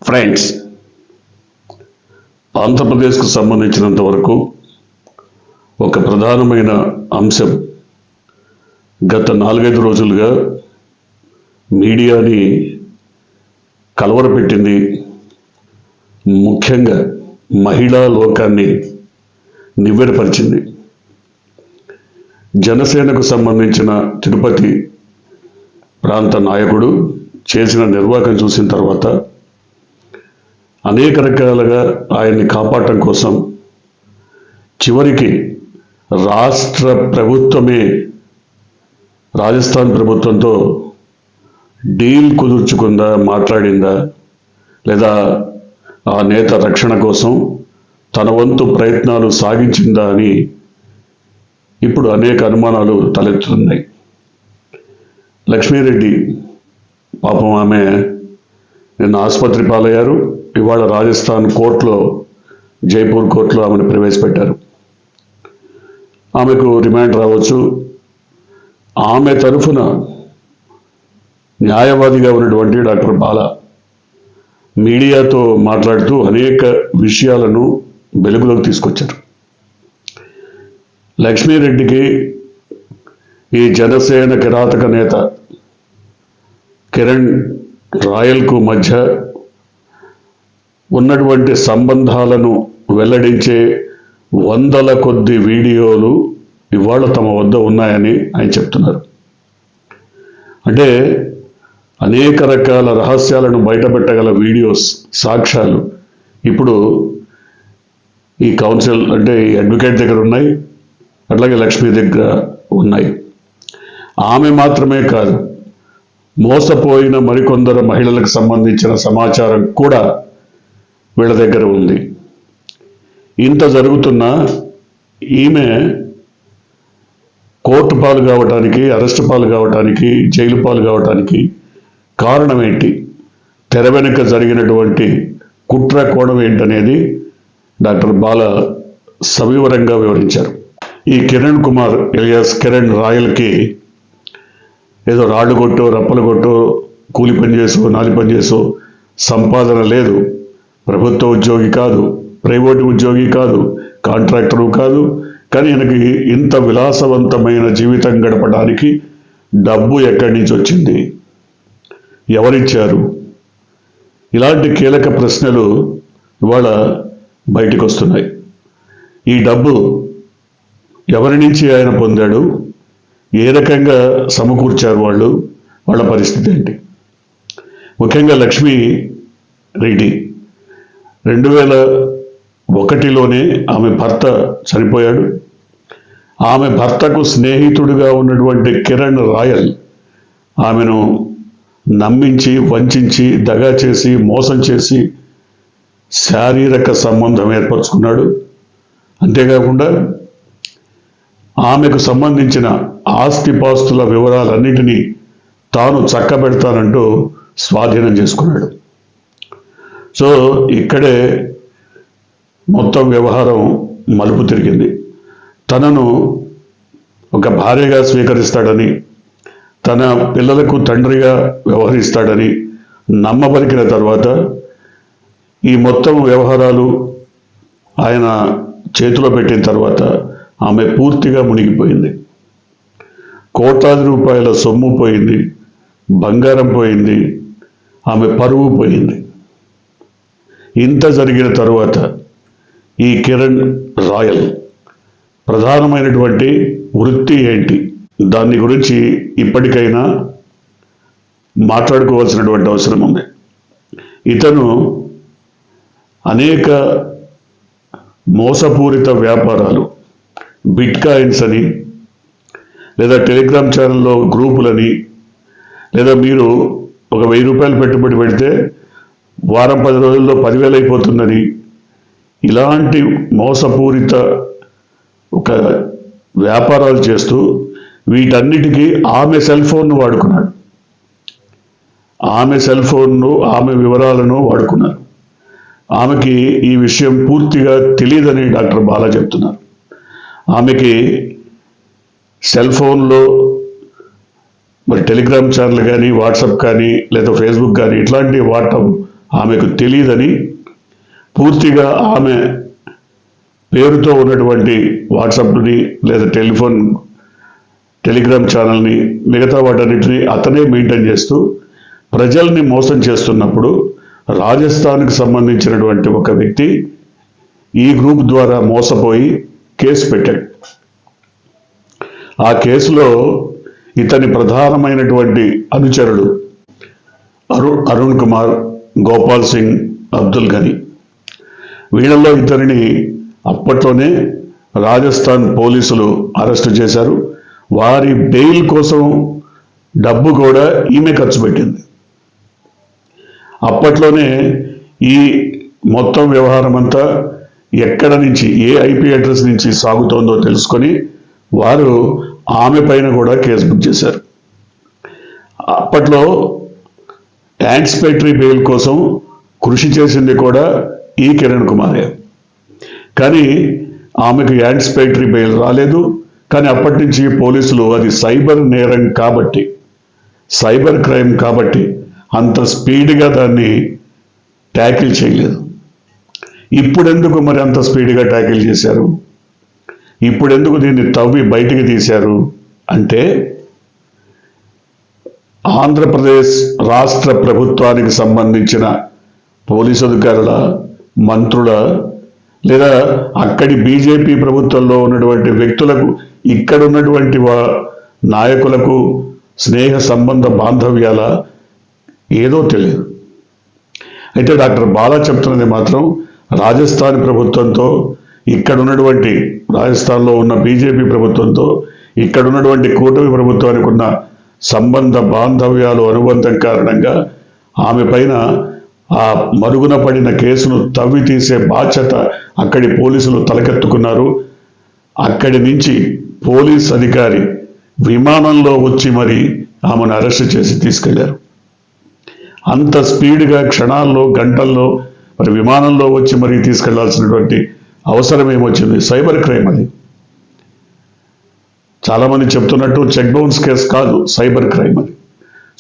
Friends, ఆంధ్రప్రదేశ్కు సంబంధించినంత వరకు ఒక ప్రధానమైన అంశం గత 4-5 రోజులుగా మీడియాని కలవరపెట్టింది. ముఖ్యంగా మహిళా లోకాన్ని నివ్వెరపరిచింది. జనసేనకు సంబంధించిన తిరుపతి ప్రాంత నాయకుడు చేసిన నిర్వాహకం చూసిన తర్వాత అనేక రకాలుగా ఆయన్ని కాపాడటం కోసం చివరికి రాష్ట్ర ప్రభుత్వమే రాజస్థాన్ ప్రభుత్వంతో డీల్ కుదుర్చుకుందా, మాట్లాడిందా, లేదా ఆ నేత రక్షణ కోసం తన వంతు ప్రయత్నాలు సాగించిందా అని ఇప్పుడు అనేక అనుమానాలు తలెత్తుతున్నాయి. లక్ష్మీరెడ్డి పాపం ఆమె నిన్న ఆసుపత్రి పాలయ్యారు. ఇవాళ రాజస్థాన్ కోర్టులో, జైపూర్ కోర్టులో ఆమెను ప్రవేశపెట్టారు. ఆమెకు రిమాండ్ రావచ్చు. ఆమె తరఫున న్యాయవాదిగా ఉన్నటువంటి డాక్టర్ బాల మీడియాతో మాట్లాడుతూ అనేక విషయాలను వెలుగులోకి తీసుకొచ్చారు. లక్ష్మీరెడ్డికి ఈ జనసేన కిరాతక నేత కిరణ్ రాయల్కు మధ్య ఉన్నటువంటి సంబంధాలను వెల్లడించే వందల కొద్ది వీడియోలు ఇవాళ తమ వద్ద ఉన్నాయని ఆయన చెప్తున్నారు. అంటే అనేక రకాల రహస్యాలను బయటపెట్టగల వీడియోస్, సాక్ష్యాలు ఇప్పుడు ఈ కౌన్సిల్ అంటే ఈ అడ్వకేట్ దగ్గర ఉన్నాయి, అట్లాగే లక్ష్మి దగ్గర ఉన్నాయి. ఆమె మాత్రమే కాదు, మోసపోయిన మరికొందరు మహిళలకు సంబంధించిన సమాచారం కూడా వీళ్ళ దగ్గర ఉంది. ఇంత జరుగుతున్నా ఈమె కోర్టు పాలు కావటానికి, అరెస్టు పాలు కావటానికి, జైలు పాలు కావటానికి కారణం ఏంటి, తెర వెనుక జరిగినటువంటి కుట్ర కోణం ఏంటనేది డాక్టర్ బాల సవివరంగా వివరించారు. ఈ కిరణ్ కుమార్ ఎలియాస్ కిరణ్ రాయల్కి ఏదో రాళ్ళు కొట్టో, రప్పలు కొట్టో, కూలి పని చేసో, నాలి పని చేసో సంపాదన లేదు. ప్రభుత్వ ఉద్యోగి కాదు, ప్రైవేటు ఉద్యోగి కాదు, కాంట్రాక్టరు కాదు. కానీ ఈయనకి ఇంత విలాసవంతమైన జీవితం గడపడానికి డబ్బు ఎక్కడి నుంచి వచ్చింది, ఎవరిచ్చారు? ఇలాంటి కీలక ప్రశ్నలు ఇవాళ బయటకు వస్తున్నాయి. ఈ డబ్బు ఎవరి నుంచి ఆయన పొందాడు, ఏ రకంగా సమకూర్చారు వాళ్ళ పరిస్థితి ఏంటి? ముఖ్యంగా లక్ష్మీ రెడ్డి 2001లోనే ఆమె భర్త చనిపోయాడు. ఆమె భర్తకు స్నేహితుడిగా ఉన్నటువంటి కిరణ్ రాయల్ ఆమెను నమ్మించి, వంచి, దగా చేసి, మోసం చేసి శారీరక సంబంధం ఏర్పరచుకున్నాడు. అంతేకాకుండా ఆమెకు సంబంధించిన ఆస్తిపాస్తుల వివరాలన్నింటినీ తాను చక్కబెడతానంటూ స్వాధీనం చేసుకున్నాడు. సో ఇక్కడే మొత్తం వ్యవహారం మలుపు తిరిగింది. తనను ఒక భార్యగా స్వీకరిస్తాడని, తన పిల్లలకు తండ్రిగా వ్యవహరిస్తాడని నమ్మబలికిన తర్వాత ఈ మొత్తం వ్యవహారాలు ఆయన చేతిలో పెట్టిన తర్వాత ఆమె పూర్తిగా మునిగిపోయింది. కోట్లాది రూపాయల సొమ్ము పోయింది, బంగారం పోయింది, ఆమె పరువు పోయింది. ఇంత జరిగిన తరువాత ఈ కిరణ్ రాయల్ ప్రధానమైనటువంటి వృత్తి ఏంటి, దాని గురించి ఇప్పటికైనా మాట్లాడుకోవాల్సినటువంటి అవసరం ఉంది. ఇతను అనేక మోసపూరిత వ్యాపారాలు, బిట్ కాయిన్స్ అని, లేదా టెలిగ్రామ్ ఛానల్లో గ్రూపులని, లేదా మీరు ఒక 1000 రూపాయలు పెట్టుబడి పెడితే వారం 10 రోజుల్లో 10,000 అయిపోతుందని, ఇలాంటి మోసపూరిత ఒక వ్యాపారాలు చేస్తూ వీటన్నిటికీ ఆమె సెల్ ఫోన్ను వాడుకున్నాడు. ఆమె సెల్ ఫోన్ను, ఆమె వివరాలను వాడుకున్నారు. ఆమెకి ఈ విషయం పూర్తిగా తెలియదని డాక్టర్ బాలా చెప్తున్నారు. ఆమెకి సెల్ ఫోన్లో మరి టెలిగ్రామ్ ఛానల్ కానీ, వాట్సాప్ కానీ, లేదా ఫేస్బుక్ కానీ ఇట్లాంటివి వాడటం ఆమెకు తెలియదని, పూర్తిగా ఆమె పేరుతో ఉన్నటువంటి వాట్సాప్ని లేదా టెలిగ్రామ్ ఛానల్ని మిగతా వాటన్నిటిని అతనే మెయింటైన్ చేస్తూ ప్రజల్ని మోసం చేస్తున్నప్పుడు రాజస్థాన్కి సంబంధించినటువంటి ఒక వ్యక్తి ఈ గ్రూప్ ద్వారా మోసపోయి కేసు పెట్టాడు. ఆ కేసులో ఇతని ప్రధానమైనటువంటి అనుచరుడు అరుణ్ కుమార్, గోపాల్ సింగ్, అబ్దుల్ గని, వీళ్ళల్లో ఇతనిని అప్పట్లోనే రాజస్థాన్ పోలీసులు అరెస్టు చేశారు. వారి బెయిల్ కోసం డబ్బు కూడా ఈమె ఖర్చు పెట్టింది. అప్పట్లోనే ఈ మొత్తం వ్యవహారం అంతా ఎక్కడ నుంచి, ఏ ఐపీ అడ్రస్ నుంచి సాగుతోందో తెలుసుకొని వారు ఆమె పైన కూడా కేసు బుక్ చేశారు. అప్పట్లో యాంటిసిపేటరీ బెయిల్ కోసం కృషి చేసింది కూడా ఈ కిరణ్ కుమారే. కానీ ఆమెకు యాంటిసిపేటరీ బెయిల్ రాలేదు. కానీ అప్పటి నుంచి పోలీసులు అది సైబర్ నేరం కాబట్టి, సైబర్ క్రైమ్ కాబట్టి అంత స్పీడ్గా దాన్ని ట్యాకిల్ చేయలేదు. ఇప్పుడెందుకు మరి అంత స్పీడ్గా ట్యాకిల్ చేశారు? ఇప్పుడెందుకు దీన్ని తవ్వి బయటికి తీశారు అంటే, ఆంధ్రప్రదేశ్ రాష్ట్ర ప్రభుత్వానికి సంబంధించిన పోలీసు అధికారుల, మంత్రుల, లేదా అక్కడి బీజేపీ ప్రభుత్వంలో ఉన్నటువంటి వ్యక్తులకు, ఇక్కడ ఉన్నటువంటి నాయకులకు స్నేహ సంబంధ బాంధవ్యాల ఏదో తెలియదు. అయితే డాక్టర్ బాలా చెప్తున్నది మాత్రం రాజస్థాన్ ప్రభుత్వంతో, ఇక్కడ ఉన్నటువంటి రాజస్థాన్లో ఉన్న బీజేపీ ప్రభుత్వంతో, ఇక్కడ ఉన్నటువంటి కూటమి ప్రభుత్వానికి ఉన్న సంబంధ బాంధవ్యాలు, అనుబంధం కారణంగా ఆమె పైన ఆ మరుగున పడిన కేసును తవ్వి తీసే బాధ్యత అక్కడి పోలీసులు తలకెత్తుకున్నారు. అక్కడి నుంచి పోలీస్ అధికారి విమానంలో వచ్చి మరి ఆమెను అరెస్ట్ చేసి తీసుకెళ్లారు. అంత స్పీడ్గా క్షణాల్లో, గంటల్లో మరి విమానంలో వచ్చి మరి తీసుకెళ్లాల్సినటువంటి అవసరం ఏమొచ్చింది? సైబర్ క్రైమ్ అది. చాలామంది చెప్తున్నట్టు చెక్ బౌన్స్ కేసు కాదు, సైబర్ క్రైమ్ అది.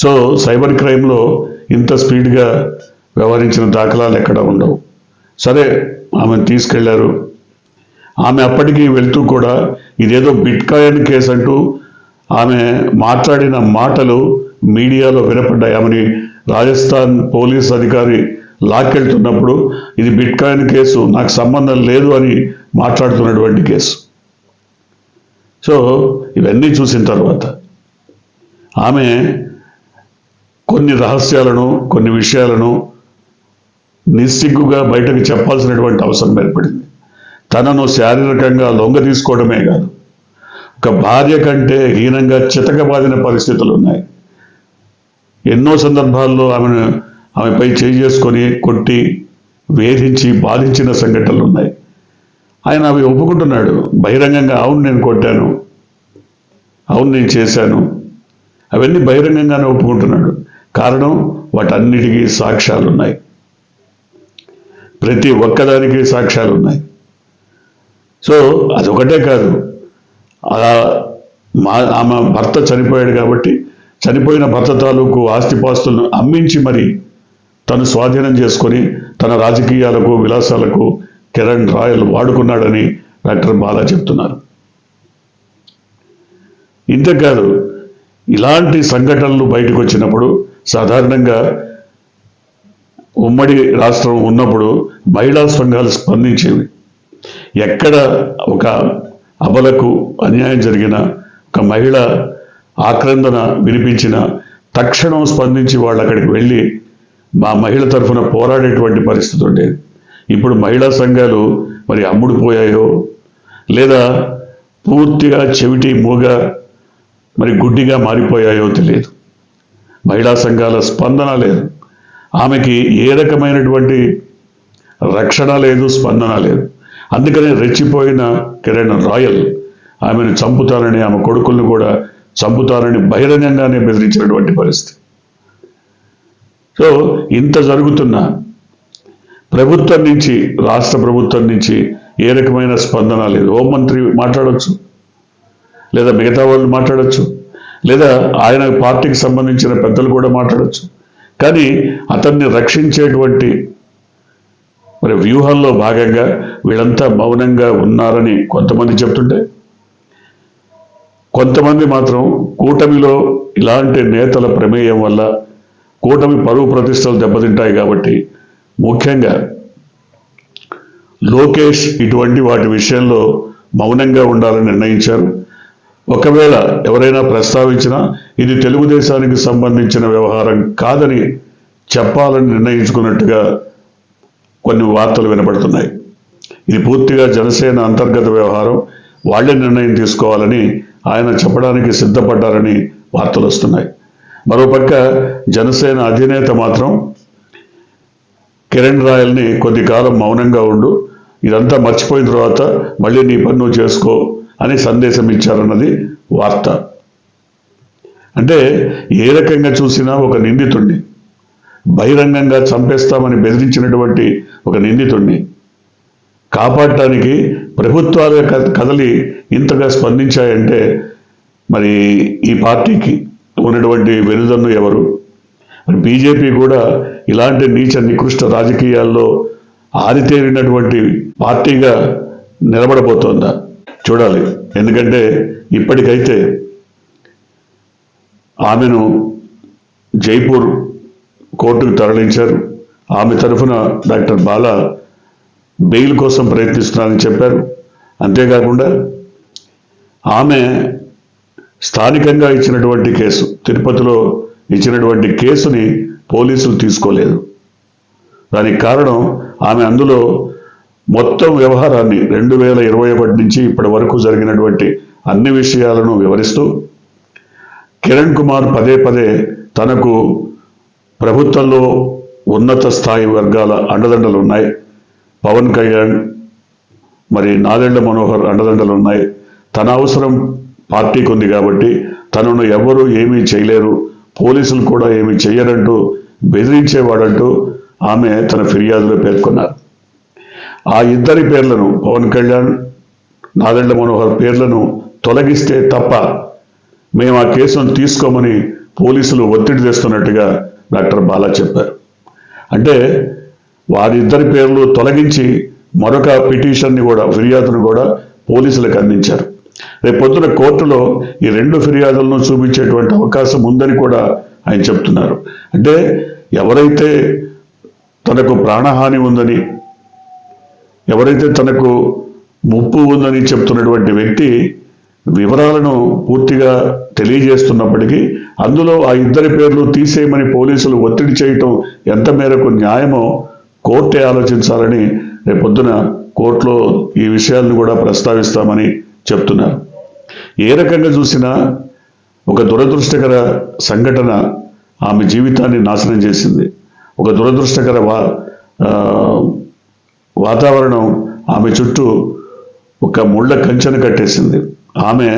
సో సైబర్ క్రైమ్లో ఇంత స్పీడ్గా వ్యవహరించిన దాఖలాలు ఎక్కడ ఉండవు. సరే, ఆమెను తీసుకెళ్లారు. ఆమె అప్పటికి వెళ్తూ కూడా ఇదేదో బిట్కాయిన్ కేసు అంటూ ఆమె మాట్లాడిన మాటలు మీడియాలో వినపడ్డాయి. ఆమెని రాజస్థాన్ పోలీస్ అధికారి లాక్కెళ్తున్నప్పుడు ఇది బిట్కాయిన్ కేసు, నాకు సంబంధం లేదు అని మాట్లాడుతున్నటువంటి కేసు. సో ఇవన్నీ చూసిన తర్వాత ఆమె కొన్ని రహస్యాలను, కొన్ని విషయాలను నిస్సిగ్గుగా బయటకు చెప్పాల్సినటువంటి అవసరం ఏర్పడింది. తనను శారీరకంగా లొంగ తీసుకోవడమే కాదు, ఒక భార్య కంటే హీనంగా చితకబాదిన పరిస్థితులు ఉన్నాయి. ఎన్నో సందర్భాల్లో ఆమెపై చేయి చేసుకొని కొట్టి, వేధించి, బాధించిన సంఘటనలు ఉన్నాయి. ఆయన అవి ఒప్పుకుంటున్నాడు బహిరంగంగా. అవును, నేను కొట్టాను, అవును నేను చేశాను, అవన్నీ బహిరంగంగానే ఒప్పుకుంటున్నాడు. కారణం, వాటన్నిటికీ సాక్ష్యాలు ఉన్నాయి. ప్రతి ఒక్కదానికి సాక్ష్యాలు ఉన్నాయి. సో అదొకటే కాదు, ఆమె భర్త చనిపోయాడు కాబట్టి చనిపోయిన భర్త తాలూకు ఆస్తిపాస్తులను అమ్మించి మరి తను స్వాధీనం చేసుకొని తన రాజకీయాలకు, విలాసాలకు కిరణ్ రాయల్ వాడుకున్నాడని డాక్టర్ బాలా చెప్తున్నారు. ఇంతేకాదు, ఇలాంటి సంఘటనలు బయటకు వచ్చినప్పుడు సాధారణంగా ఉమ్మడి రాష్ట్రం ఉన్నప్పుడు మహిళా సంఘాలు స్పందించేవి. ఎక్కడ ఒక అబలకు అన్యాయం జరిగిన, ఒక మహిళ ఆక్రందన వినిపించిన తక్షణం స్పందించి వాళ్ళు అక్కడికి వెళ్ళి మా మహిళ తరఫున పోరాడేటువంటి పరిస్థితి ఉండేది. ఇప్పుడు మహిళా సంఘాలు మరి అమ్ముడుపోయాయో, లేదా పూర్తిగా చెవిటి మూగ మరి గుడ్డిగా మారిపోయాయో తెలియదు. మహిళా సంఘాల స్పందన లేదు. ఆమెకి ఏ రకమైనటువంటి రక్షణ లేదు, స్పందన లేదు. అందుకనే రెచ్చిపోయిన కిరణ్ రాయల్ ఆమెను చంపుతారని, ఆమె కొడుకులను కూడా చంపుతారని బహిరంగంగానే బెదిరించినటువంటి పరిస్థితి. సో ఇంత జరుగుతున్నా ప్రభుత్వం నుంచి, రాష్ట్ర ప్రభుత్వం నుంచి ఏ రకమైన స్పందన లేదు. హోంమంత్రి మాట్లాడవచ్చు, లేదా మిగతా వాళ్ళు మాట్లాడవచ్చు, లేదా ఆయన పార్టీకి సంబంధించిన పెద్దలు కూడా మాట్లాడవచ్చు. కానీ అతన్ని రక్షించేటువంటి మరి వ్యూహంలో భాగంగా వీళ్ళంతా మౌనంగా ఉన్నారని కొంతమంది చెప్తుంటే, కొంతమంది మాత్రం కూటమిలో ఇలాంటి నేతల ప్రమేయం వల్ల కూటమి పరువు ప్రతిష్టలు దెబ్బతింటాయి కాబట్టి ముఖ్యంగా లోకేష్ ఇటువంటి వాటి విషయంలో మౌనంగా ఉండాలని నిర్ణయించారు. ఒకవేళ ఎవరైనా ప్రస్తావించినా ఇది తెలుగుదేశానికి సంబంధించిన వ్యవహారం కాదని చెప్పాలని నిర్ణయించుకున్నట్టుగా కొన్ని వార్తలు వినపడుతున్నాయి. ఇది పూర్తిగా జనసేన అంతర్గత వ్యవహారం, వాళ్లే నిర్ణయం తీసుకోవాలని ఆయన చెప్పడానికి సిద్ధపడ్డారని వార్తలు వస్తున్నాయి. మరోపక్క జనసేన అధినేత మాత్రం కిరణ్ రాయల్ని కొద్ది కాలం మౌనంగా ఉండు, ఇదంతా మర్చిపోయిన తర్వాత మళ్ళీ నీ పని నువ్వు చేసుకో అని సందేశం ఇచ్చారన్నది వార్త. అంటే ఏ రకంగా చూసినా ఒక నిందితుడిని బహిరంగంగా చంపేస్తామని బెదిరించినటువంటి ఒక నిందితుడిని కాపాడటానికి ప్రభుత్వాలు కదలి ఇంతగా స్పందించాయంటే మరి ఈ పార్టీకి ఉన్నటువంటి వెనుదన్ను ఎవరు? మరి బీజేపీ కూడా ఇలాంటి నీచ నికృష్ట రాజకీయాల్లో ఆరితేరినటువంటి పార్టీగా నిలబడబోతోందా చూడాలి. ఎందుకంటే ఇప్పటికైతే ఆమెను జైపూర్ కోర్టుకు తరలించారు. ఆమె తరఫున డాక్టర్ బాలా బెయిల్ కోసం ప్రయత్నిస్తున్నారని చెప్పారు. అంతేకాకుండా ఆమె స్థానికంగా ఇచ్చినటువంటి కేసు, తిరుపతిలో ఇచ్చినటువంటి కేసుని పోలీసులు తీసుకోలేదు. దానికి కారణం ఆమె అందులో మొత్తం వ్యవహారాన్ని 2021 నుంచి ఇప్పటి వరకు జరిగినటువంటి అన్ని విషయాలను వివరిస్తూ కిరణ్ కుమార్ పదే పదే తనకు ప్రభుత్వంలో ఉన్నత స్థాయి వర్గాల అండదండలు ఉన్నాయి, పవన్ కళ్యాణ్ మరి నాదెళ్ల మనోహర్ అండదండలు ఉన్నాయి, తన అవసరం పార్టీకి ఉంది కాబట్టి తనను ఎవరూ ఏమీ చేయలేరు, పోలీసులు కూడా ఏమీ చేయరంటూ బెదిరించేవాడంటూ ఆమె తన ఫిర్యాదులో పేర్కొన్నారు. ఆ ఇద్దరి పేర్లను, పవన్ కళ్యాణ్ నాదెళ్ల మనోహర్ పేర్లను తొలగిస్తే తప్ప మేము ఆ కేసును తీసుకోమని పోలీసులు ఒత్తిడి తెస్తున్నట్టుగా డాక్టర్ బాలా చెప్పారు. అంటే వారిద్దరి పేర్లు తొలగించి మరొక పిటిషన్ని కూడా, ఫిర్యాదును కూడా పోలీసులకు అందించారు. రేపు పొద్దున కోర్టులో ఈ రెండు ఫిర్యాదులను చూపించేటువంటి అవకాశం ఉందని కూడా ఆయన చెప్తున్నారు. అంటే ఎవరైతే తనకు ప్రాణహాని ఉందని, ఎవరైతే తనకు ముప్పు ఉందని చెప్తున్నటువంటి వ్యక్తి వివరాలను పూర్తిగా తెలియజేస్తున్నప్పటికీ అందులో ఆ ఇద్దరి పేర్లు తీసేయమని పోలీసులు ఒత్తిడి చేయటం ఎంత మేరకు న్యాయమో కోర్టే ఆలోచించాలని రేపొద్దున కోర్టులో ఈ విషయాలను కూడా ప్రస్తావిస్తామని చెప్తున్నారు. ఏ రకంగా చూసినా ఒక దురదృష్టకర సంఘటన ఆమె జీవితాన్ని నాశనం చేసింది. ఒక దురదృష్టకర వాతావరణం ఆమె చుట్టూ ఒక ముళ్ళ కంచెను కట్టేసింది. ఆమె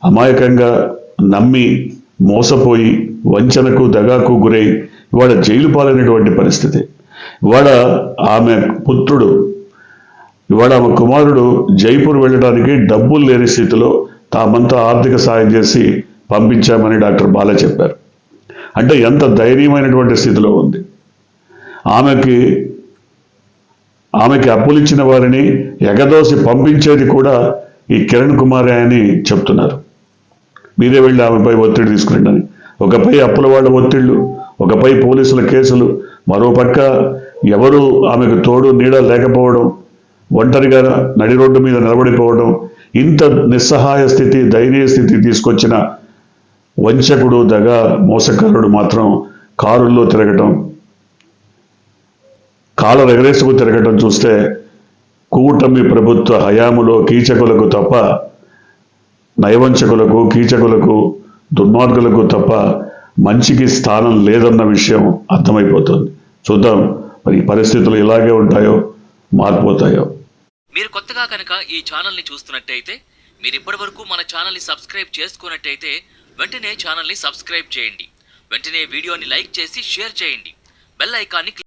అమాయకంగా నమ్మి మోసపోయి వంచనకు దగాకు గురై ఇవాళ జైలు పాలైనటువంటి పరిస్థితి. ఇవాళ ఆమె పుత్రుడు, ఇవాళ ఆమె కుమారుడు జైపూర్ వెళ్ళడానికి డబ్బులు లేని స్థితిలో తామంతా ఆర్థిక సాయం చేసి పంపించామని డాక్టర్ బాలా చెప్పారు. అంటే ఎంత దయనీయమైనటువంటి స్థితిలో ఉంది. ఆమెకి అప్పులిచ్చిన వారిని ఎగదోసి పంపించేది కూడా ఈ కిరణ్ కుమారే అని చెప్తున్నారు. మీరే వెళ్ళి ఆమెపై ఒత్తిడి తీసుకురండి. ఒకపై అప్పుల వాళ్ళ ఒత్తిళ్లు, ఒకపై పోలీసుల కేసులు, మరోపక్క ఎవరు ఆమెకు తోడు నీడ లేకపోవడం, ఒంటరిగా నడి రోడ్డు మీద నిలబడిపోవడం, ఇంత నిస్సహాయ స్థితి, దయనీయ స్థితి తీసుకొచ్చిన వంచకుడు, దగా మోసకారుడు మాత్రం కారుల్లో తిరగటం, కాళ్ళ ఎగరేసుకు తిరగటం చూస్తే కూటమి ప్రభుత్వ హయాములో కీచకులకు తప్ప, నయవంచకులకు, కీచకులకు, దుర్మార్గులకు తప్ప మంచికి స్థానం లేదన్న విషయం అర్థమైపోతుంది. చూద్దాం మరి ఈ పరిస్థితులు ఇలాగే ఉంటాయో మారిపోతాయో. మీరు కొత్తగా కనుక ఈ ఛానల్ని చూస్తున్నట్టయితే, మీరు ఇప్పటివరకు మన ఛానల్ని సబ్స్క్రైబ్ చేసుకున్నట్టయితే వెంటనే ఛానల్ని సబ్స్క్రైబ్ చేయండి. వెంటనే వీడియోని లైక్ చేసి షేర్ చేయండి. బెల్ ఐకాన్ని